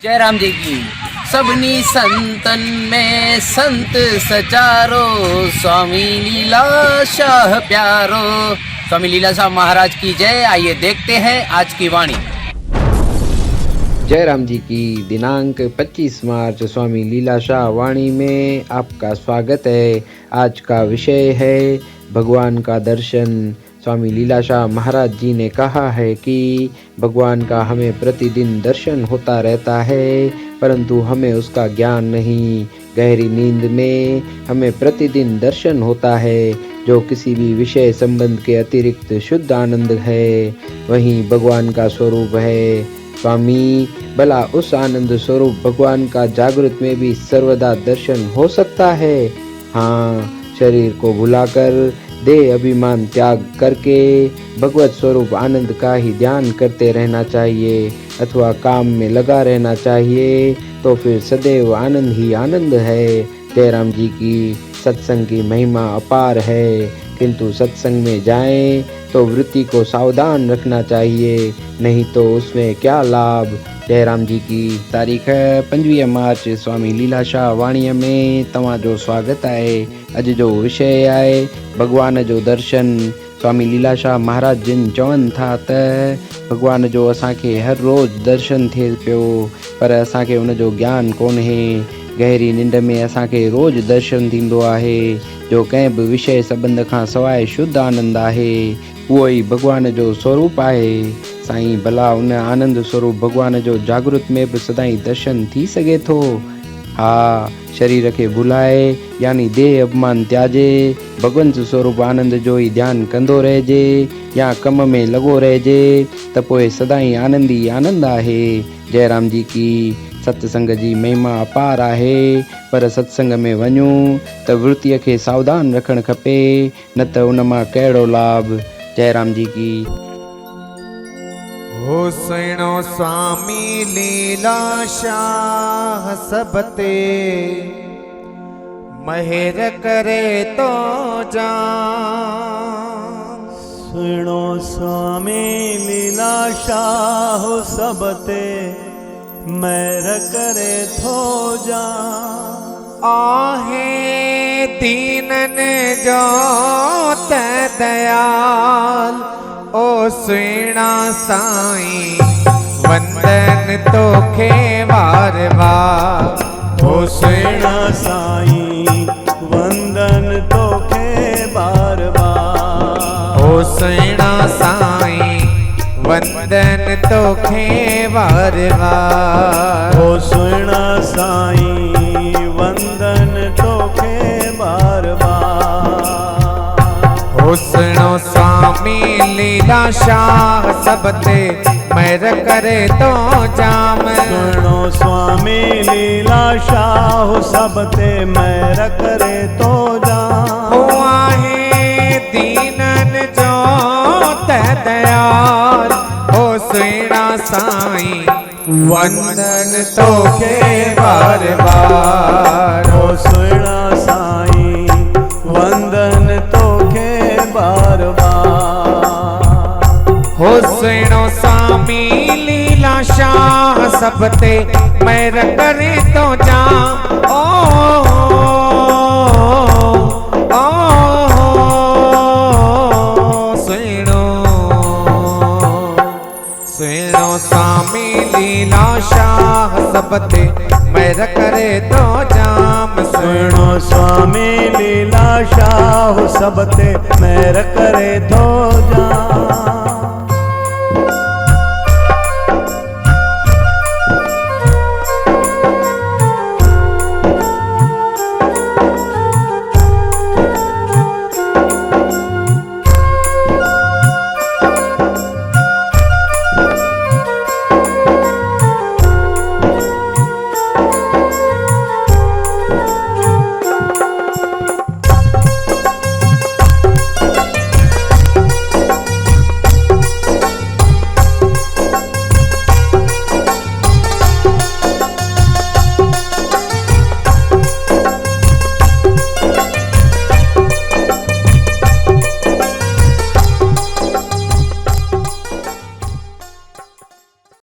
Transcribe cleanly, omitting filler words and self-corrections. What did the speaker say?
जय राम जी की। सबनी संतन में संत सचारो, स्वामी लीला शाह प्यारो। स्वामी लीला शाह महाराज की जय। आइए देखते हैं आज की वाणी। जय राम जी की। दिनांक 25 मार्च स्वामी लीला शाह वाणी में आपका स्वागत है। आज का विषय है भगवान का दर्शन। स्वामी लीला शाह महाराज जी ने कहा है कि भगवान का हमें प्रतिदिन दर्शन होता रहता है, परंतु हमें उसका ज्ञान नहीं। गहरी नींद में हमें प्रतिदिन दर्शन होता है, जो किसी भी विषय संबंध के अतिरिक्त शुद्ध आनंद है, वही भगवान का स्वरूप है। स्वामी, भला उस आनंद स्वरूप भगवान का जागृत में भी सर्वदा दर्शन हो सकता है? हाँ, शरीर को भुलाकर देह अभिमान त्याग करके भगवत स्वरूप आनंद का ही ध्यान करते रहना चाहिए, अथवा काम में लगा रहना चाहिए, तो फिर सदैव आनंद ही आनंद है। जय राम जी की। सत्संग की महिमा अपार है, किंतु सत्संग में जाएं तो वृत्ति को सावधान रखना चाहिए, नहीं तो उसमें क्या लाभ। जय राम जी की। तारीख है 25 मार्च स्वामी लीला शाह वाणीअ में तव्हांजो स्वागत आहे। अॼु जो विषय आहे भगवान जो दर्शन। स्वामी लीला शाह महाराज जिन चवनि था त भगवान जो असांखे हर रोज़ दर्शन थिए पियो, पर असांखे उन जो ज्ञान कोन्हे। गहरी निंड में असांखे रोज़ दर्शन थींदो आहे, जो कंहिं बि विषय संबंध खां सवाइ शुद्ध आनंद आहे। उहो ई भगवान जो स्वरूप आहे। साईं, भला उन आनंद स्वरूप भगवान जो जागृत में बि सदाईं दर्शन थी सघे थो? हा, शरीर खे भुलाए यानी देह अभिमान त्याजे, भगवंत स्वरूप आनंद जो ही ध्यान कंदो रहिजे या कम में लॻो रहिजे, त पोइ सदाईं आनंद ई आनंद आहे। जय राम जी की। सत्संग जी महिमा अपार आहे, पर सत्संग में वञूं त वृत्तीअ खे सावधान रखणु खपे, न त उन मां कहिड़ो लाभ। जय राम जी की। हो सुनो स्वामी लीला शाह सब ते मेहर करे तो जान। सुनो स्वामी लीला शाह सब ते मेहर करे थो जान। आहे दीनन जो त दयाल, ओ सुना साईं वंदन तोखे वार वार। ओ सुना साईं वंदन तोखे बार बार। ओ सुना साईं वंदन तोखे वार वार। ओ सुना साईं वंदन तोखे बार बार। ओ सुनो स्वामी लीला शाह सब ते मेहर करे तो जाम। सुनो स्वामी लीला शाह सब ते मेहर करे तो जाम। हो आहे दीनन जो त दयाल, ओ सुना साईं वंदन तोखे बार बार। ओ सुना साईं वंदन तोखे बार बार। हो सुनो स्वामी लीला शाह सब ते मेहर करे तो जा। ओ सुनो स्वामी लीला शाह सब ते मेहर करे तो जाम। सुनो स्वामी लीला शाह सब ते मेहर करे तो जाम।